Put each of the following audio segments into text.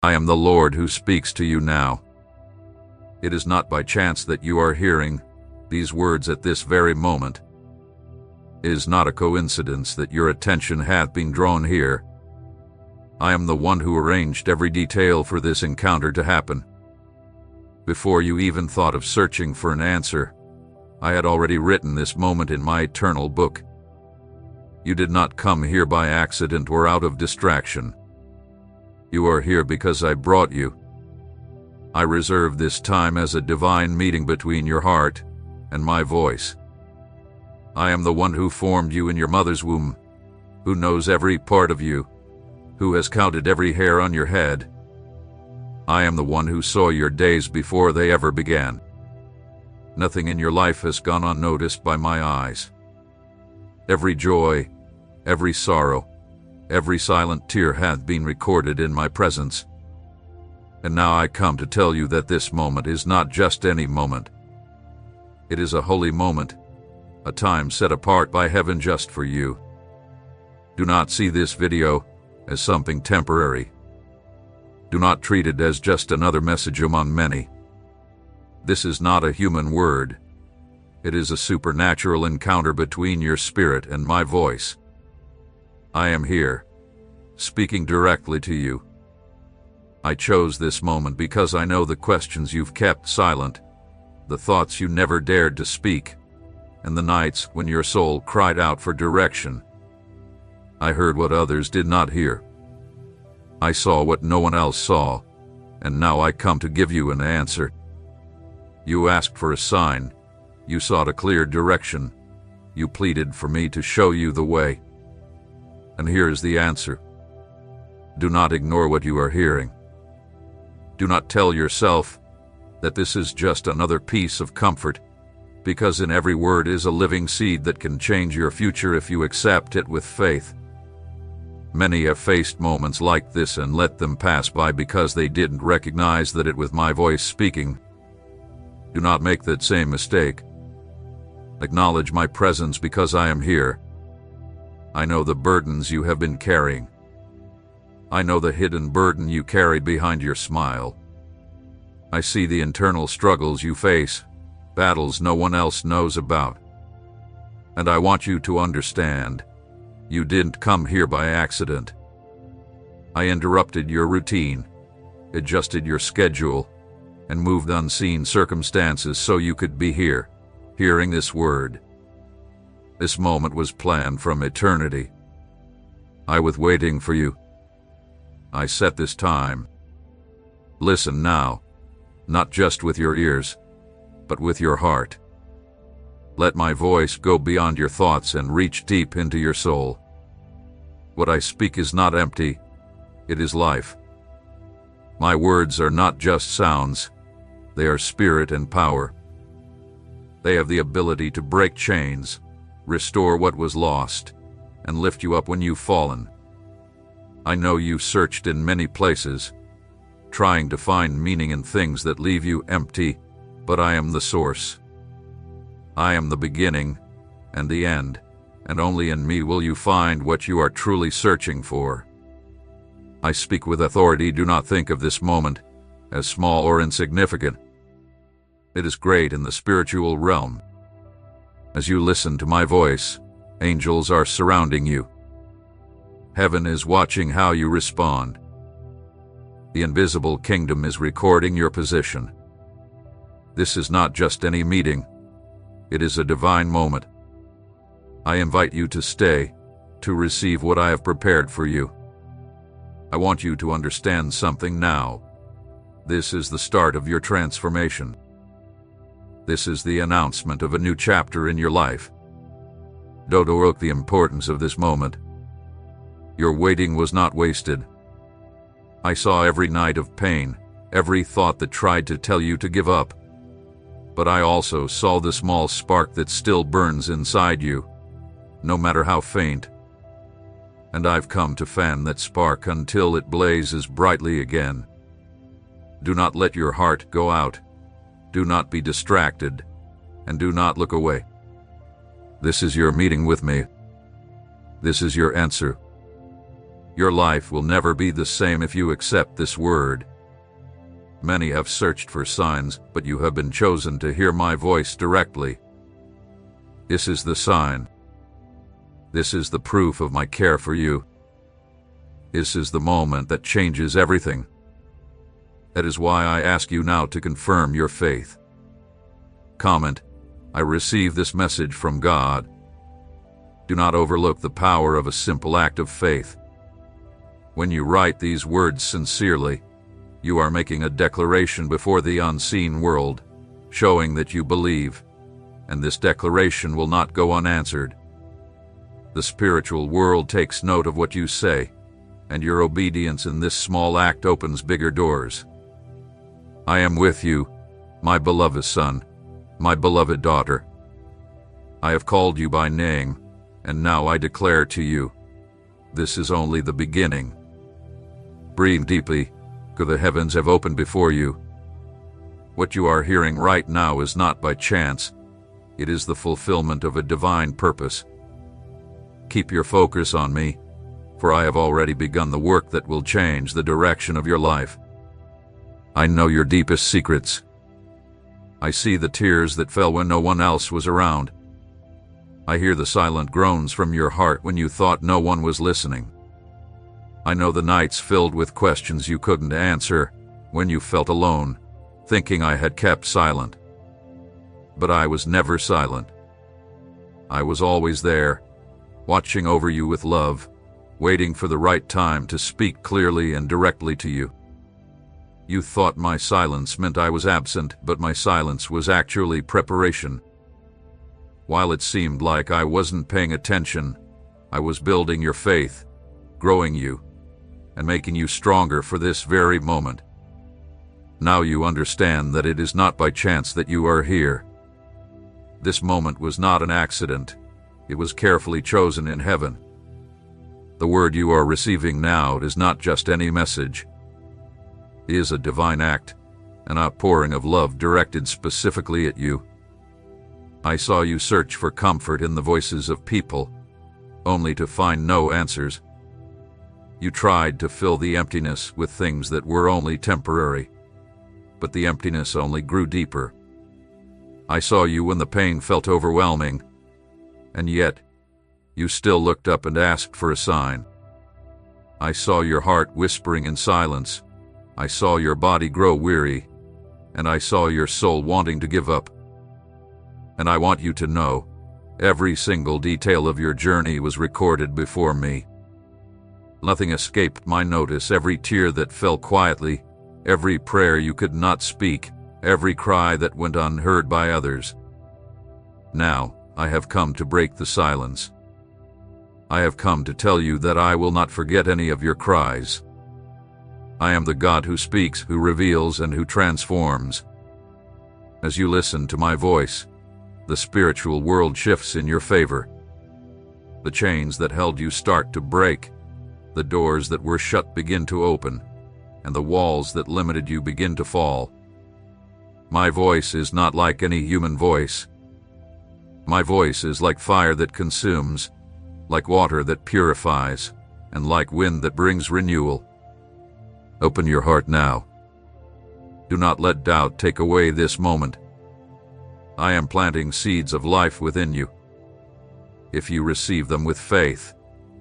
I am the Lord who speaks to you now. It is not by chance that you are hearing these words at this very moment. It is not a coincidence that your attention hath been drawn here. I am the one who arranged every detail for this encounter to happen. Before you even thought of searching for an answer, I had already written this moment in my eternal book. You did not come here by accident or out of distraction. You are here because I brought you. I reserved this time as a divine meeting between your heart and my voice. I am the one who formed you in your mother's womb, who knows every part of you, who has counted every hair on your head. I am the one who saw your days before they ever began. Nothing in your life has gone unnoticed by my eyes. Every joy, every sorrow, every silent tear hath been recorded in my presence. And now I come to tell you that this moment is not just any moment. It is a holy moment, a time set apart by heaven just for you. Do not see this video as something temporary. Do not treat it as just another message among many. This is not a human word. It is a supernatural encounter between your spirit and my voice. I am here, speaking directly to you. I chose this moment because I know the questions you've kept silent, the thoughts you never dared to speak, and the nights when your soul cried out for direction. I heard what others did not hear. I saw what no one else saw, and now I come to give you an answer. You asked for a sign. You sought a clear direction. You pleaded for me to show you the way. And here is the answer. Do not ignore what you are hearing. Do not tell yourself that this is just another piece of comfort, because in every word is a living seed that can change your future if you accept it with faith. Many have faced moments like this and let them pass by because they didn't recognize that it was my voice speaking. Do not make that same mistake. Acknowledge my presence because I am here. I know the burdens you have been carrying. I know the hidden burden you carry behind your smile. I see the internal struggles you face, battles no one else knows about. And I want you to understand, you didn't come here by accident. I interrupted your routine, adjusted your schedule, and moved unseen circumstances so you could be here, hearing this word. This moment was planned from eternity. I was waiting for you. I set this time. Listen now, not just with your ears, but with your heart. Let my voice go beyond your thoughts and reach deep into your soul. What I speak is not empty, it is life. My words are not just sounds, they are spirit and power. They have the ability to break chains, restore what was lost, and lift you up when you've fallen. I know you've searched in many places, trying to find meaning in things that leave you empty, but I am the source. I am the beginning and the end, and only in me will you find what you are truly searching for. I speak with authority. Do not think of this moment as small or insignificant. It is great in the spiritual realm. As you listen to my voice, angels are surrounding you. Heaven is watching how you respond. The invisible kingdom is recording your position. This is not just any meeting. It is a divine moment. I invite you to stay, to receive what I have prepared for you. I want you to understand something now. This is the start of your transformation. This is the announcement of a new chapter in your life. Don't overlook the importance of this moment. Your waiting was not wasted. I saw every night of pain, every thought that tried to tell you to give up. But I also saw the small spark that still burns inside you, no matter how faint. And I've come to fan that spark until it blazes brightly again. Do not let your heart go out. Do not be distracted, and do not look away. This is your meeting with me. This is your answer. Your life will never be the same if you accept this word. Many have searched for signs, but you have been chosen to hear my voice directly. This is the sign. This is the proof of my care for you. This is the moment that changes everything. That is why I ask you now to confirm your faith. Comment, I receive this message from God. Do not overlook the power of a simple act of faith. When you write these words sincerely, you are making a declaration before the unseen world, showing that you believe, and this declaration will not go unanswered. The spiritual world takes note of what you say, and your obedience in this small act opens bigger doors. I am with you, my beloved son, my beloved daughter. I have called you by name, and now I declare to you, this is only the beginning. Breathe deeply, for the heavens have opened before you. What you are hearing right now is not by chance. It is the fulfillment of a divine purpose. Keep your focus on me, for I have already begun the work that will change the direction of your life. I know your deepest secrets. I see the tears that fell when no one else was around. I hear the silent groans from your heart when you thought no one was listening. I know the nights filled with questions you couldn't answer, when you felt alone, thinking I had kept silent. But I was never silent. I was always there, watching over you with love, waiting for the right time to speak clearly and directly to you. You thought my silence meant I was absent, but my silence was actually preparation. While it seemed like I wasn't paying attention, I was building your faith, growing you, and making you stronger for this very moment. Now you understand that it is not by chance that you are here. This moment was not an accident. It was carefully chosen in heaven. The word you are receiving now is not just any message. It is a divine act, an outpouring of love directed specifically at you. I saw you search for comfort in the voices of people, only to find no answers. You tried to fill the emptiness with things that were only temporary, but the emptiness only grew deeper. I saw you when the pain felt overwhelming, and yet you still looked up and asked for a sign. I saw your heart whispering in silence. I saw your body grow weary, and I saw your soul wanting to give up. And I want you to know, every single detail of your journey was recorded before me. Nothing escaped my notice. Every tear that fell quietly, every prayer you could not speak, every cry that went unheard by others. Now, I have come to break the silence. I have come to tell you that I will not forget any of your cries. I am the God who speaks, who reveals, and who transforms. As you listen to my voice, the spiritual world shifts in your favor. The chains that held you start to break. The doors that were shut begin to open, and the walls that limited you begin to fall. My voice is not like any human voice. My voice is like fire that consumes, like water that purifies, and like wind that brings renewal. Open your heart now. Do not let doubt take away this moment. I am planting seeds of life within you. If you receive them with faith,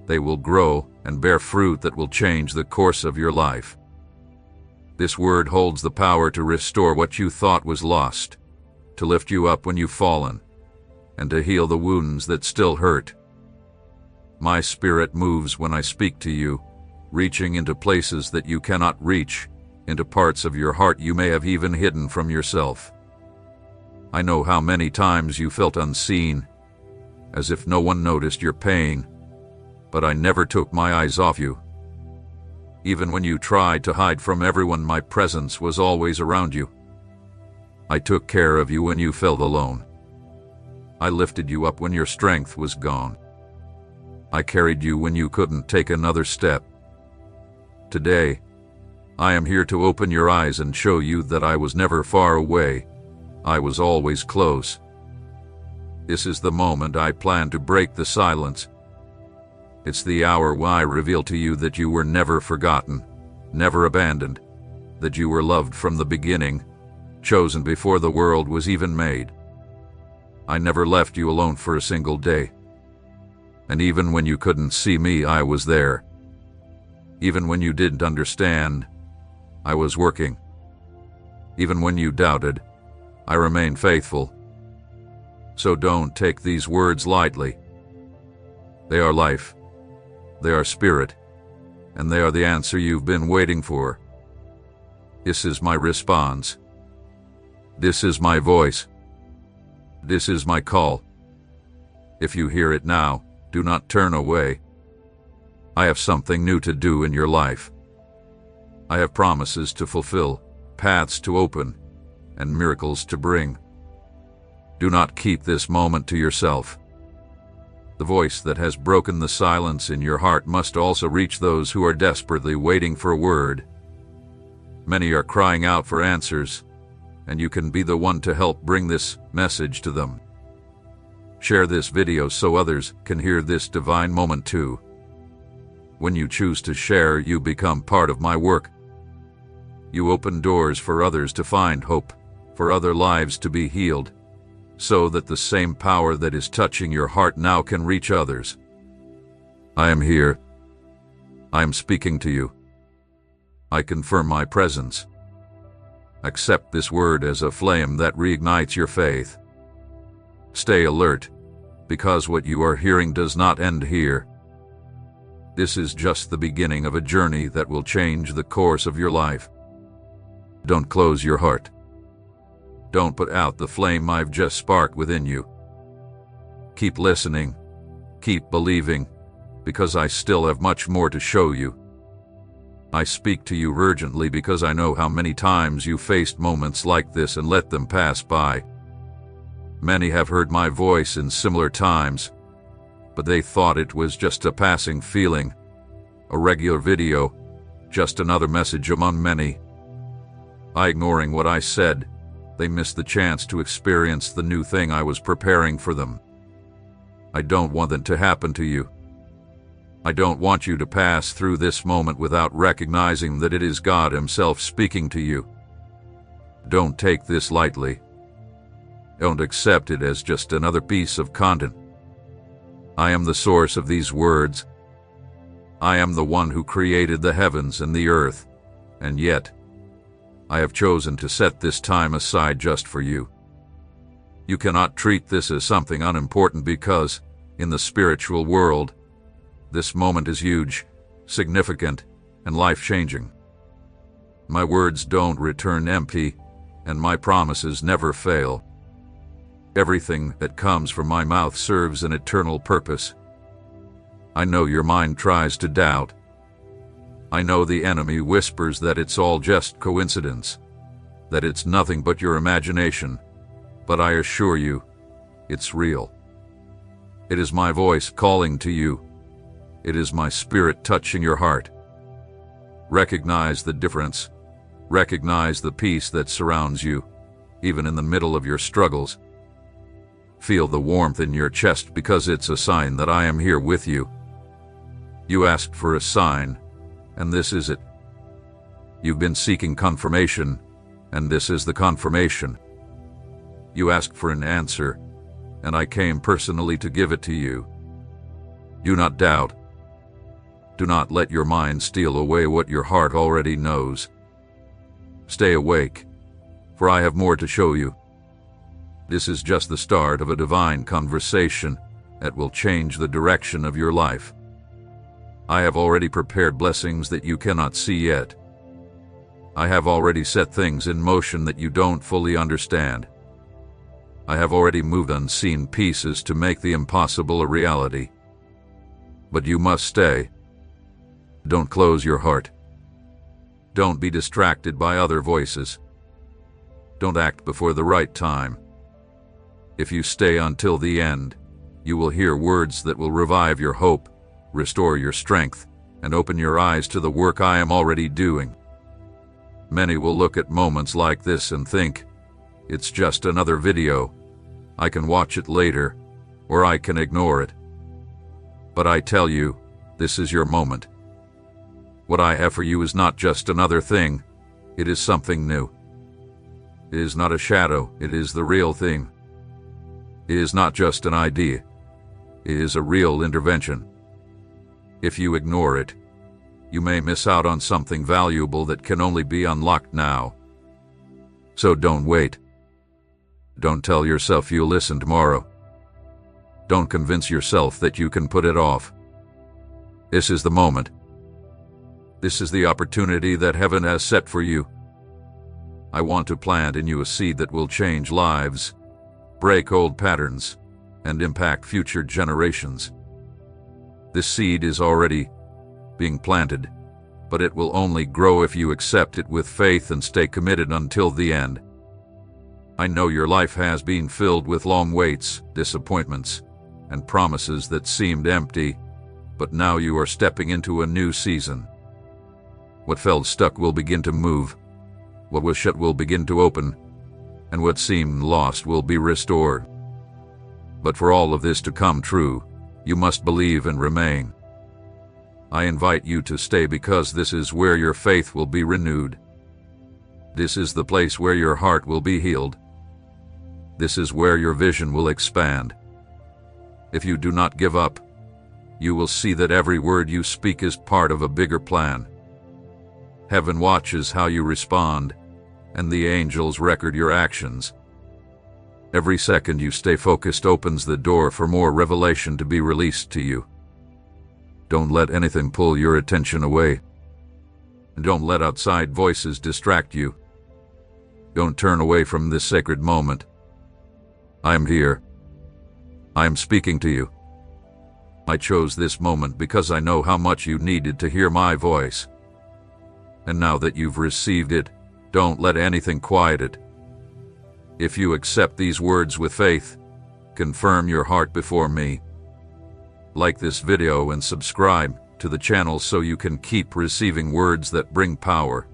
they will grow and bear fruit that will change the course of your life. This word holds the power to restore what you thought was lost, to lift you up when you've fallen, and to heal the wounds that still hurt. My spirit moves when I speak to you, reaching into places that you cannot reach, into parts of your heart you may have even hidden from yourself. I know how many times you felt unseen, as if no one noticed your pain, but I never took my eyes off you. Even when you tried to hide from everyone, my presence was always around you. I took care of you when you felt alone. I lifted you up when your strength was gone. I carried you when you couldn't take another step. Today, I am here to open your eyes and show you that I was never far away. I was always close. This is the moment I plan to break the silence. It's the hour when I reveal to you that you were never forgotten, never abandoned, that you were loved from the beginning, chosen before the world was even made. I never left you alone for a single day. And even when you couldn't see me, I was there. Even when you didn't understand, I was working. Even when you doubted, I remained faithful. So don't take these words lightly. They are life, they are spirit, and they are the answer you've been waiting for. This is my response. This is my voice. This is my call. If you hear it now, do not turn away. I have something new to do in your life. I have promises to fulfill, paths to open, and miracles to bring. Do not keep this moment to yourself. The voice that has broken the silence in your heart must also reach those who are desperately waiting for a word. Many are crying out for answers, and you can be the one to help bring this message to them. Share this video so others can hear this divine moment too. When you choose to share, you become part of my work. You open doors for others to find hope, for other lives to be healed, so that the same power that is touching your heart now can reach others. I am here. I am speaking to you. I confirm my presence. Accept this word as a flame that reignites your faith. Stay alert, because what you are hearing does not end here. This is just the beginning of a journey that will change the course of your life. Don't close your heart. Don't put out the flame I've just sparked within you. Keep listening, keep believing, because I still have much more to show you. I speak to you urgently because I know how many times you faced moments like this and let them pass by. Many have heard my voice in similar times, but they thought it was just a passing feeling, a regular video, just another message among many. By ignoring what I said, they missed the chance to experience the new thing I was preparing for them. I don't want that to happen to you. I don't want you to pass through this moment without recognizing that it is God Himself speaking to you. Don't take this lightly. Don't accept it as just another piece of content. I am the source of these words. I am the one who created the heavens and the earth, and yet, I have chosen to set this time aside just for you. You cannot treat this as something unimportant because, in the spiritual world, this moment is huge, significant, and life-changing. My words don't return empty, and my promises never fail. Everything that comes from my mouth serves an eternal purpose. I know your mind tries to doubt. I know the enemy whispers that it's all just coincidence, that it's nothing but your imagination, but I assure you, it's real. It is my voice calling to you. It is my spirit touching your heart. Recognize the difference. Recognize the peace that surrounds you, even in the middle of your struggles. Feel the warmth in your chest because it's a sign that I am here with you. You asked for a sign, and this is it. You've been seeking confirmation, and this is the confirmation. You asked for an answer, and I came personally to give it to you. Do not doubt. Do not let your mind steal away what your heart already knows. Stay awake, for I have more to show you. This is just the start of a divine conversation that will change the direction of your life. I have already prepared blessings that you cannot see yet. I have already set things in motion that you don't fully understand. I have already moved unseen pieces to make the impossible a reality. But you must stay. Don't close your heart. Don't be distracted by other voices. Don't act before the right time. If you stay until the end, you will hear words that will revive your hope, restore your strength, and open your eyes to the work I am already doing. Many will look at moments like this and think, it's just another video. I can watch it later, or I can ignore it. But I tell you, This is your moment. What I have for you is not just another thing, it is something new. It is not a shadow, it is the real thing. It is not just an idea, it is a real intervention. If you ignore it, you may miss out on something valuable that can only be unlocked now. So don't wait. Don't tell yourself you'll listen tomorrow. Don't convince yourself that you can put it off. This is the moment. This is the opportunity that heaven has set for you. I want to plant in you a seed that will change lives, break old patterns, and impact future generations. This seed is already being planted, but it will only grow if you accept it with faith and stay committed until the end. I know your life has been filled with long waits, disappointments, and promises that seemed empty, but now you are stepping into a new season. What felt stuck will begin to move, what was shut will begin to open, and what seemed lost will be restored. But for all of this to come true, you must believe and remain. I invite you to stay because this is where your faith will be renewed. This is the place where your heart will be healed. This is where your vision will expand. If you do not give up, you will see that every word you speak is part of a bigger plan. Heaven watches how you respond, and the angels record your actions. Every second you stay focused opens the door for more revelation to be released to you. Don't let anything pull your attention away. And don't let outside voices distract you. Don't turn away from this sacred moment. I am here. I am speaking to you. I chose this moment because I know how much you needed to hear my voice. And now that you've received it, don't let anything quiet it. If you accept these words with faith, confirm your heart before me. Like this video and subscribe to the channel so you can keep receiving words that bring power.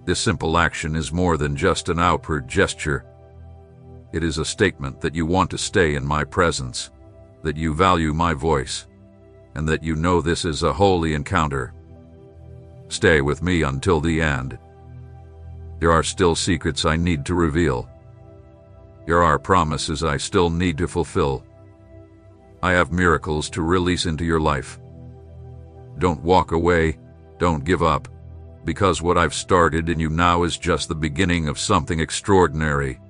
This simple action is more than just an outward gesture. It is a statement that you want to stay in my presence, that you value my voice, and that you know this is a holy encounter. Stay with me until the end. There are still secrets I need to reveal. There are promises I still need to fulfill. I have miracles to release into your life. Don't walk away, don't give up, because what I've started in you now is just the beginning of something extraordinary.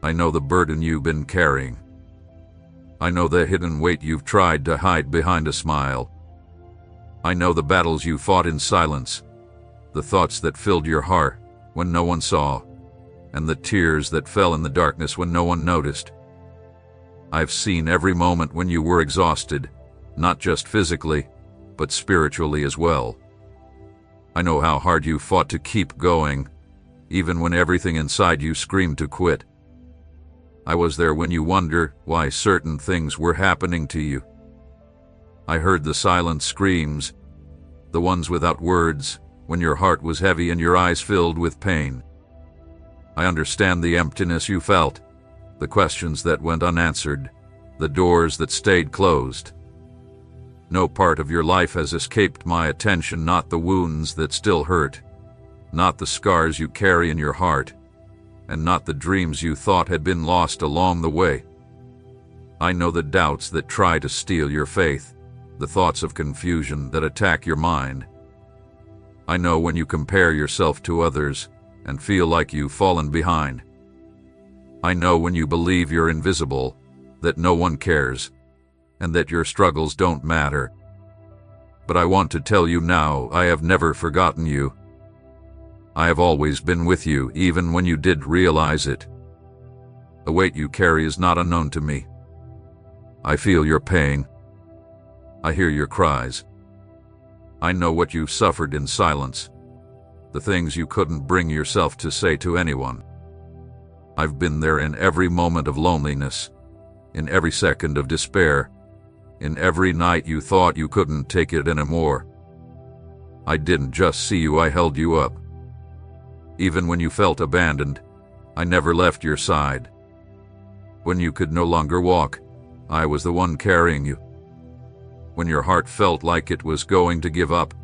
I know the burden you've been carrying. I know the hidden weight you've tried to hide behind a smile. I know the battles you fought in silence, the thoughts that filled your heart when no one saw, and the tears that fell in the darkness when no one noticed. I've seen every moment when you were exhausted, not just physically, but spiritually as well. I know how hard you fought to keep going, even when everything inside you screamed to quit. I was there when you wondered why certain things were happening to you. I heard the silent screams, the ones without words, when your heart was heavy and your eyes filled with pain. I understand the emptiness you felt, the questions that went unanswered, the doors that stayed closed. No part of your life has escaped my attention, not the wounds that still hurt, not the scars you carry in your heart, and not the dreams you thought had been lost along the way. I know the doubts that try to steal your faith, the thoughts of confusion that attack your mind. I know when you compare yourself to others and feel like you've fallen behind. I know when you believe you're invisible, that no one cares, and that your struggles don't matter. But I want to tell you now, I have never forgotten you. I have always been with you, even when you did realize it. The weight you carry is not unknown to me. I feel your pain. I hear your cries. I know what you've suffered in silence, the things you couldn't bring yourself to say to anyone. I've been there in every moment of loneliness, in every second of despair, in every night you thought you couldn't take it anymore. I didn't just see you, I held you up. Even when you felt abandoned, I never left your side. When you could no longer walk, I was the one carrying you. when your heart felt like it was going to give up,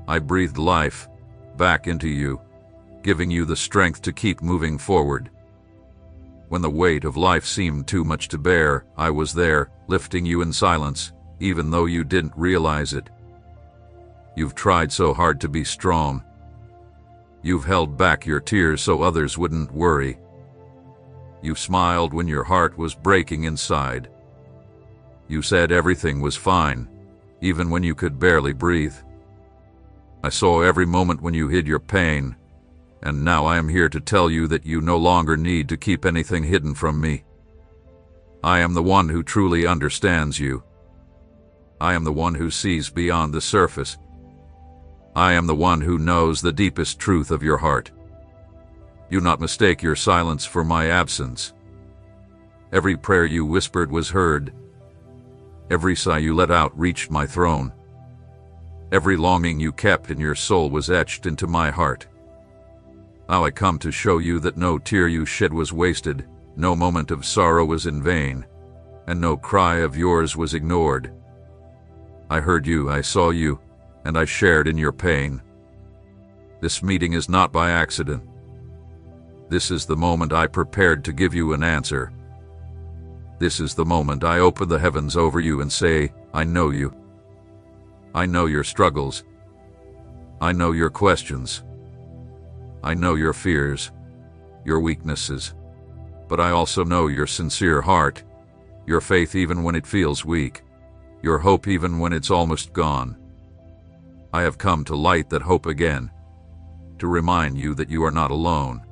I breathed life back into you, giving you the strength to keep moving forward. When the weight of life seemed too much to bear, I was there, lifting you in silence, even though you didn't realize it. You've tried so hard to be strong. You've held back your tears so others wouldn't worry. You smiled when your heart was breaking inside. You said everything was fine, even when you could barely breathe. I saw every moment when you hid your pain, and now I am here to tell you that you no longer need to keep anything hidden from me. I am the one who truly understands you. I am the one who sees beyond the surface. I am the one who knows the deepest truth of your heart. Do not mistake your silence for my absence. Every prayer you whispered was heard. Every sigh you let out reached my throne. Every longing you kept in your soul was etched into my heart. Now I come to show you that no tear you shed was wasted, no moment of sorrow was in vain, and no cry of yours was ignored. I heard you, I saw you, and I shared in your pain. This meeting is not by accident. This is the moment I prepared to give you an answer. This is the moment I open the heavens over you and say, I know you. I know your struggles. I know your questions. I know your fears, your weaknesses. But I also know your sincere heart, your faith even when it feels weak, your hope even when it's almost gone. I have come to light that hope again, to remind you that you are not alone,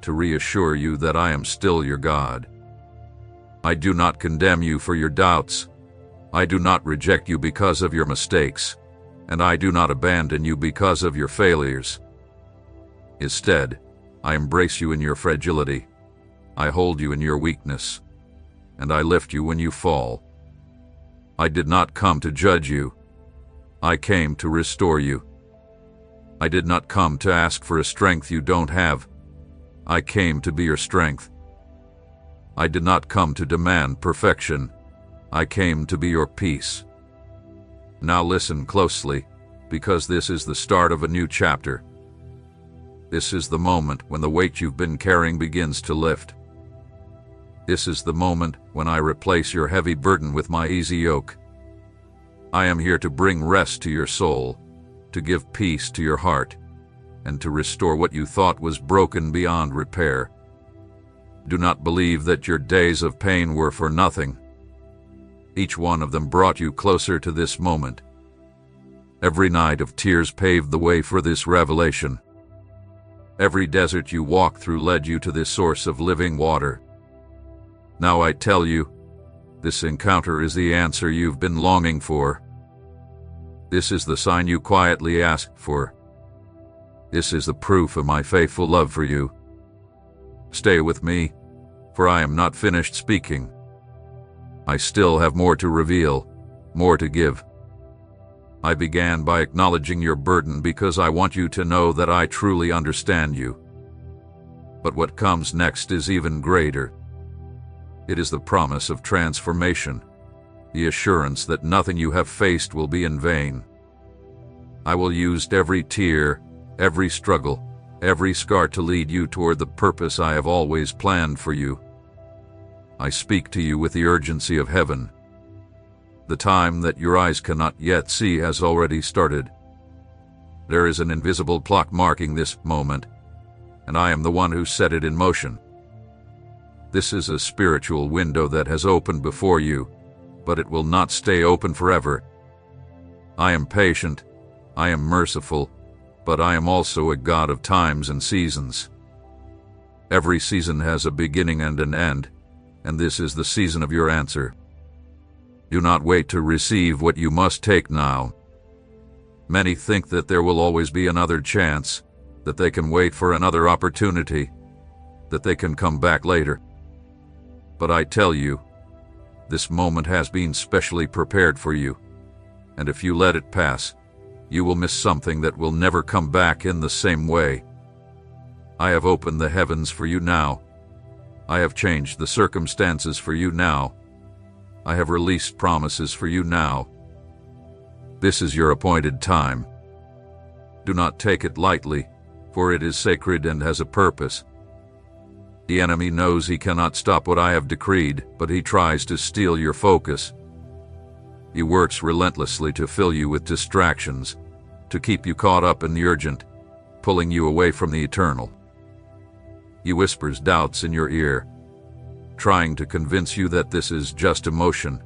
to reassure you that I am still your God. I do not condemn you for your doubts. I do not reject you because of your mistakes, and I do not abandon you because of your failures. Instead, I embrace you in your fragility. I hold you in your weakness, and I lift you when you fall. I did not come to judge you. I came to restore you. I did not come to ask for a strength you don't have. I came to be your strength. I did not come to demand perfection. I came to be your peace. Now listen closely, because this is the start of a new chapter. This is the moment when the weight you've been carrying begins to lift. This is the moment when I replace your heavy burden with my easy yoke. I am here to bring rest to your soul, to give peace to your heart, and to restore what you thought was broken beyond repair. Do not believe that your days of pain were for nothing. Each one of them brought you closer to this moment. Every night of tears paved the way for this revelation. Every desert you walked through led you to this source of living water. Now I tell you, this encounter is the answer you've been longing for. This is the sign you quietly asked for. This is the proof of my faithful love for you. Stay with me, for I am not finished speaking. I still have more to reveal, more to give. I began by acknowledging your burden because I want you to know that I truly understand you. But what comes next is even greater. It is the promise of transformation, the assurance that nothing you have faced will be in vain. I will use every tear, every struggle, every scar to lead you toward the purpose I have always planned for you. I speak to you with the urgency of heaven. The time that your eyes cannot yet see has already started. There is an invisible clock marking this moment, and I am the one who set it in motion. This is a spiritual window that has opened before you, but it will not stay open forever. I am patient, I am merciful, but I am also a God of times and seasons. Every season has a beginning and an end, and this is the season of your answer. Do not wait to receive what you must take now. Many think that there will always be another chance, that they can wait for another opportunity, that they can come back later. But I tell you, this moment has been specially prepared for you, and if you let it pass, you will miss something that will never come back in the same way. I have opened the heavens for you now. I have changed the circumstances for you now. I have released promises for you now. This is your appointed time. Do not take it lightly, for it is sacred and has a purpose. The enemy knows he cannot stop what I have decreed, but he tries to steal your focus. He works relentlessly to fill you with distractions, to keep you caught up in the urgent, pulling you away from the eternal. He whispers doubts in your ear, trying to convince you that this is just emotion,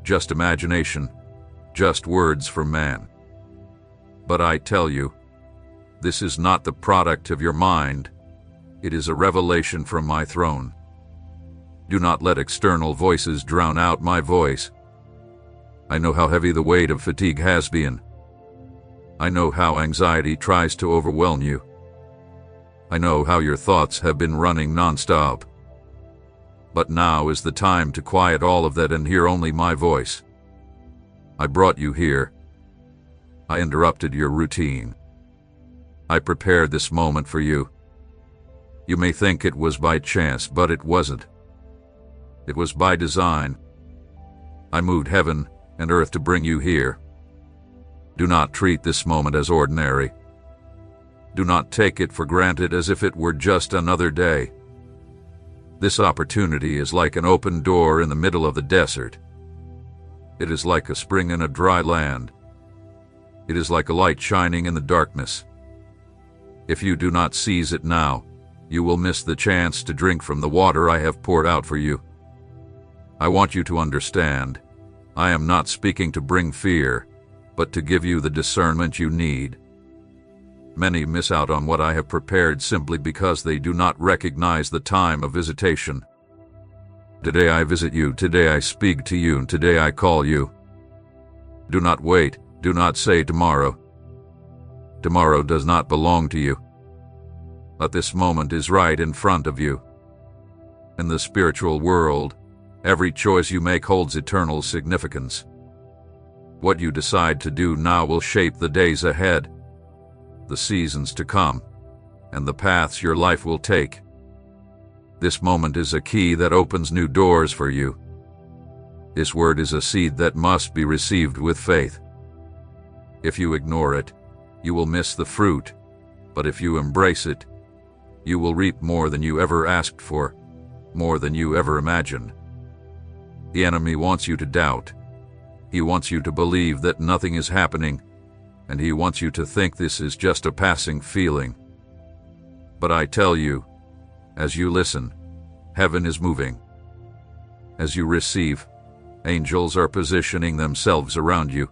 just imagination, just words from man. But I tell you, this is not the product of your mind. It is a revelation from my throne. Do not let external voices drown out my voice. I know how heavy the weight of fatigue has been. I know how anxiety tries to overwhelm you. I know how your thoughts have been running non-stop. But now is the time to quiet all of that and hear only my voice. I brought you here. I interrupted your routine. I prepared this moment for you. You may think it was by chance, but it wasn't. It was by design. I moved heaven and earth to bring you here. Do not treat this moment as ordinary. Do not take it for granted as if it were just another day. This opportunity is like an open door in the middle of the desert. It is like a spring in a dry land. It is like a light shining in the darkness. If you do not seize it now, you will miss the chance to drink from the water I have poured out for you. I want you to understand, I am not speaking to bring fear, but to give you the discernment you need. Many miss out on what I have prepared simply because they do not recognize the time of visitation. Today I visit you, today I speak to you, and today I call you. Do not wait, do not say tomorrow. Tomorrow does not belong to you. But this moment is right in front of you. In the spiritual world, every choice you make holds eternal significance. What you decide to do now will shape the days ahead, the seasons to come, and the paths your life will take. This moment is a key that opens new doors for you. This word is a seed that must be received with faith. If you ignore it, you will miss the fruit, but if you embrace it, you will reap more than you ever asked for, more than you ever imagined. The enemy wants you to doubt. He wants you to believe that nothing is happening, and he wants you to think this is just a passing feeling. But I tell you, as you listen, heaven is moving. As you receive, angels are positioning themselves around you.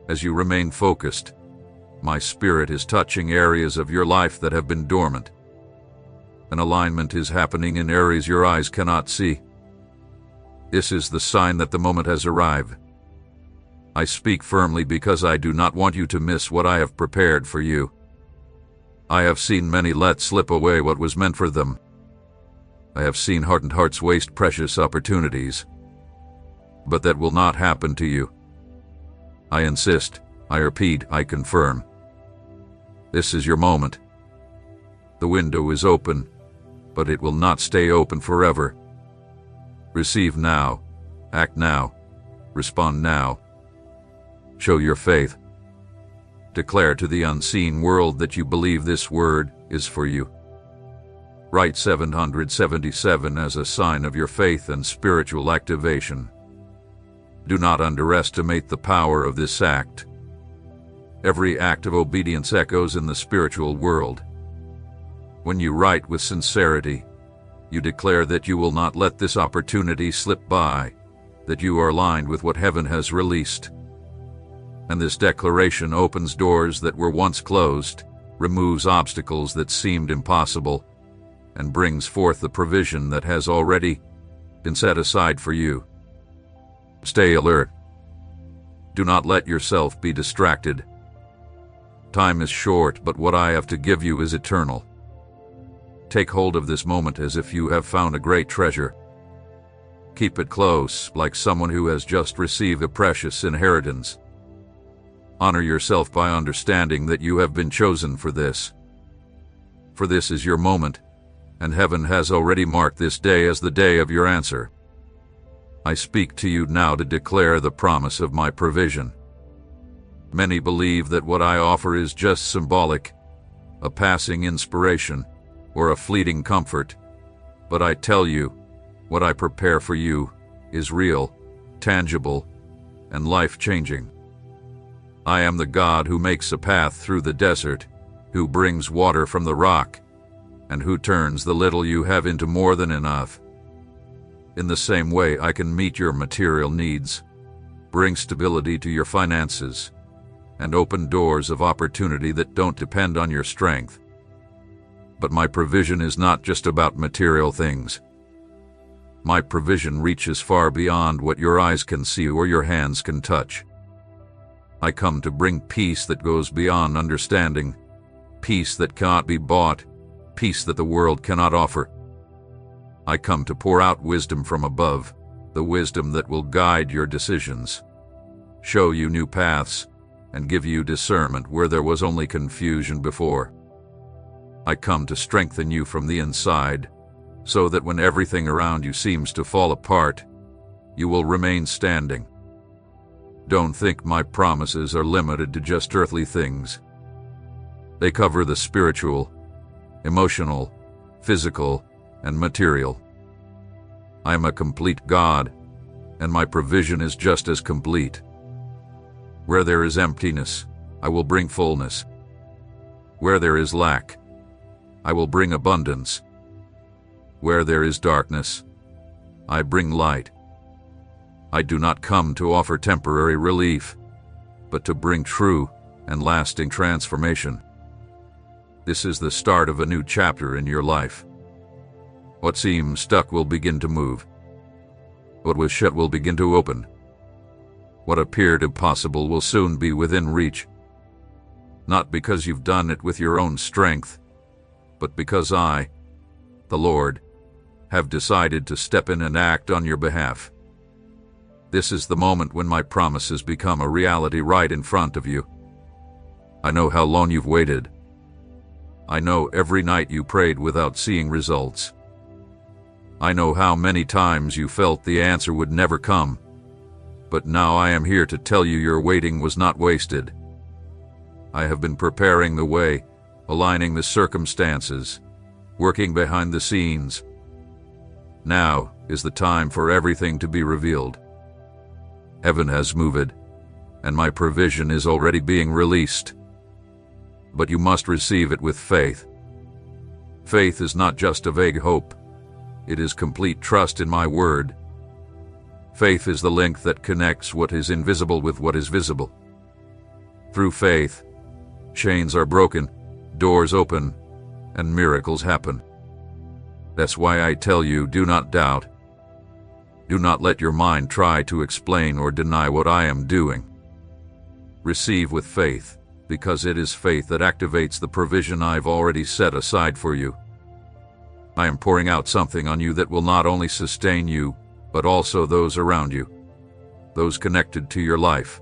As you remain focused, my spirit is touching areas of your life that have been dormant. An alignment is happening in areas your eyes cannot see. This is the sign that the moment has arrived. I speak firmly because I do not want you to miss what I have prepared for you. I have seen many let slip away what was meant for them. I have seen hardened hearts waste precious opportunities. But that will not happen to you. I insist, I repeat, I confirm. This is your moment. The window is open, but it will not stay open forever. Receive now, act now, respond now. Show your faith. Declare to the unseen world that you believe this word is for you. Write 777 as a sign of your faith and spiritual activation. Do not underestimate the power of this act. Every act of obedience echoes in the spiritual world. When you write with sincerity, you declare that you will not let this opportunity slip by, that you are aligned with what heaven has released. And this declaration opens doors that were once closed, removes obstacles that seemed impossible, and brings forth the provision that has already been set aside for you. Stay alert. Do not let yourself be distracted. Time is short, but what I have to give you is eternal. Take hold of this moment as if you have found a great treasure. Keep it close, like someone who has just received a precious inheritance. Honor yourself by understanding that you have been chosen for this. For this is your moment, and heaven has already marked this day as the day of your answer. I speak to you now to declare the promise of my provision. Many believe that what I offer is just symbolic, a passing inspiration, or a fleeting comfort. But I tell you, what I prepare for you is real, tangible, and life-changing. I am the God who makes a path through the desert, who brings water from the rock, and who turns the little you have into more than enough. In the same way, I can meet your material needs, bring stability to your finances, and open doors of opportunity that don't depend on your strength. But my provision is not just about material things. My provision reaches far beyond what your eyes can see or your hands can touch. I come to bring peace that goes beyond understanding, peace that cannot be bought, peace that the world cannot offer. I come to pour out wisdom from above, the wisdom that will guide your decisions, show you new paths, and give you discernment where there was only confusion before. I come to strengthen you from the inside, so that when everything around you seems to fall apart, you will remain standing. Don't think my promises are limited to just earthly things. They cover the spiritual, emotional, physical, and material. I am a complete God, and my provision is just as complete. Where there is emptiness, I will bring fullness. Where there is lack, I will bring abundance. Where there is darkness, I bring light. I do not come to offer temporary relief, but to bring true and lasting transformation. This is the start of a new chapter in your life. What seems stuck will begin to move. What was shut will begin to open. What appeared impossible will soon be within reach. Not because you've done it with your own strength, but because I, the Lord, have decided to step in and act on your behalf. This is the moment when my promises become a reality right in front of you. I know how long you've waited. I know every night you prayed without seeing results. I know how many times you felt the answer would never come. But now I am here to tell you your waiting was not wasted. I have been preparing the way, aligning the circumstances, working behind the scenes. Now is the time for everything to be revealed. Heaven has moved, and my provision is already being released. But you must receive it with faith. Faith is not just a vague hope. It is complete trust in my word. Faith is the link that connects what is invisible with what is visible. Through faith, chains are broken, doors open, and miracles happen. That's why I tell you, do not doubt. Do not let your mind try to explain or deny what I am doing. Receive with faith, because it is faith that activates the provision I've already set aside for you. I am pouring out something on you that will not only sustain you, but also those around you, those connected to your life.